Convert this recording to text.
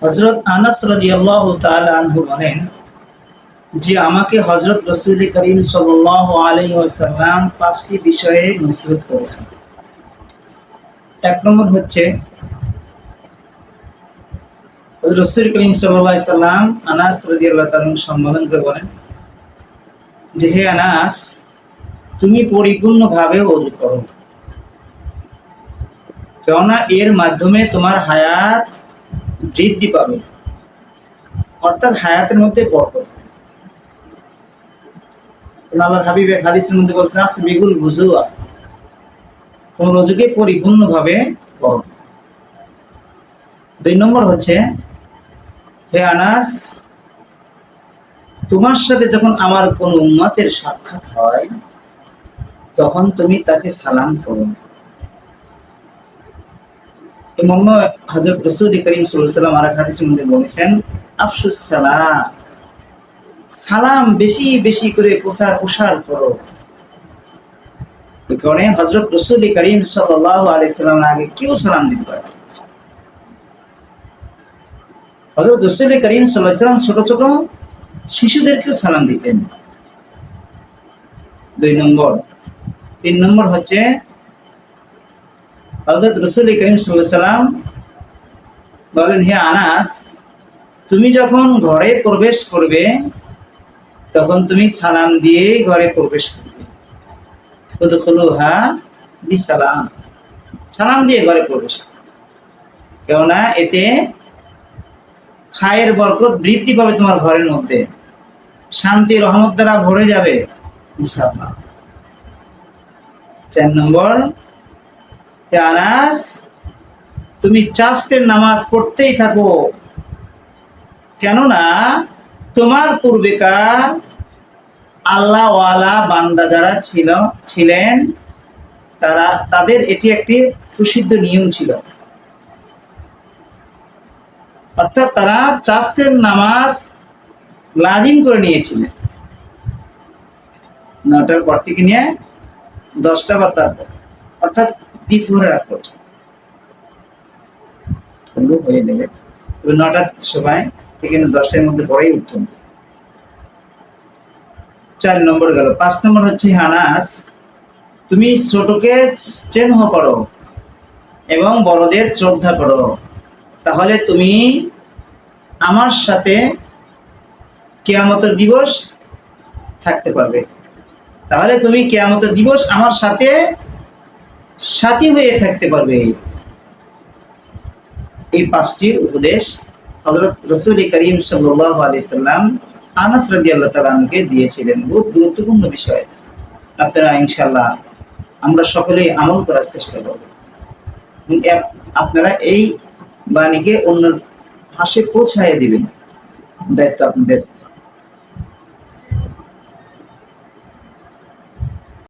হযরত আনাস রাদিয়াল্লাহু তাআলা আনহু বলেন যে আমাকে হযরত রাসূল করিম সাল্লাল্লাহু আলাইহি ওয়াসাল্লাম পাঁচটি বিষয়ে নসিহত করেছেন। এক নম্বর হচ্ছে হযরত রাসূল করিম সাল্লাল্লাহু আলাইহি সাল্লাম আনাস রাদিয়াল্লাহু তাআলা সম্বোধন করে বলেন যে হে আনাস, তুমি পরিপূর্ণভাবে ওযু করো, কেননা এর মাধ্যমে তোমার হায়াত বৃদ্ধি পাবে, অর্থাৎ হায়াতের মধ্যে বরকত। আল্লাহর হাবিব এক হাদিসের মধ্যে বলছেন আসবিগুল বুজুয়া, তোমার ওযুকে পরিপূর্ণভাবে করো। দুই নম্বর হচ্ছে হে আনাস, তোমার সাথে যখন আমার কোন উম্মতের সাক্ষাৎ হয় তখন তুমি তাকে সালাম করো। এই মর্মে হযরত রাসূল করিম সাল্লাল্লাহু আলাইহি ওয়াসাল্লাম আরেক হাদিসের মধ্যে বলেছেন আফশুস সালাম, সালাম বেশি বেশি করে প্রসার করো। এই কারণে হযরত রাসূল করিম সাল্লাল্লাহু আলাইহি ওয়াসাল্লামের আগে কেউ সালাম দিতে পারে না। হযরত রাসূল করিম সাল্লাল্লাহু আলাইহি ওয়াসাল্লাম ছোট ছোট শিশুদেরকেও সালাম দিতেন। দুই নম্বর। তিন নম্বর হচ্ছে হযরত রাসূল করিম সাল্লাল্লাহু আলাইহি ওয়াসাল্লাম বলেন হে আনাস, তুমি যখন ঘরে প্রবেশ করবে তখন তুমি সালাম দিয়ে ঘরে প্রবেশ করবে। উদখুলুহা বিসালাম, সালাম দিয়ে ঘরে প্রবেশ করবে, কেননা এতে খায়ের বরকত বৃদ্ধি পাবে, তোমার ঘরের মধ্যে শান্তি রহমত দ্বারা ভরে যাবে ইনশাআল্লাহ। 4 নম্বর, হে আনাস, তুমি চাস্তের নামাজ পড়তেই থাকো, কেননা তোমার পূর্বেকার আল্লাহ ওয়ালা বান্দা যারা ছিলেন তাদের এটি একটি প্রসিদ্ধ নিয়ম ছিল, অর্থাৎ তারা চাস্তের নামাজ লাজিম করে নিয়েছিলেন 9টার পর থেকে নিয়ে 10টা বা তারপর, অর্থাৎ দ্বিপ্রহরের আগ পর্যন্ত হয়ে যাবে। তবে 9টার সময় থেকে 10টার মধ্যে পরেই উঠতে হবে। 4 নম্বর গেল। 5 নম্বর হচ্ছে আনাস, তুমি ছোটকে স্নেহ করো এবং বড়দের শ্রদ্ধা করো, তাহলে তুমি আমার সাথে কিয়ামতের দিবস থাকতে পারবে, তাহলে তুমি কিয়ামতের দিবস আমার সাথে সাথী হয়ে থাকতে পারবে। এই 5টি উপদেশ হযরত রাসূল করিম সাল্লাল্লাহু আলাইহি সাল্লাম আনাস রাদিয়াল্লাহু তাআলা আনহুকে দিয়েছিলেন। বহুত গুরুত্বপূর্ণ বিষয়, আপনারা ইনশাআল্লাহ আমরা সকলেই আমল করার চেষ্টা করব। আপনারা এই বাণীকে অন্য ভাষায় পৌঁছায় দিবেন, দায়িত্ব আপনাদের।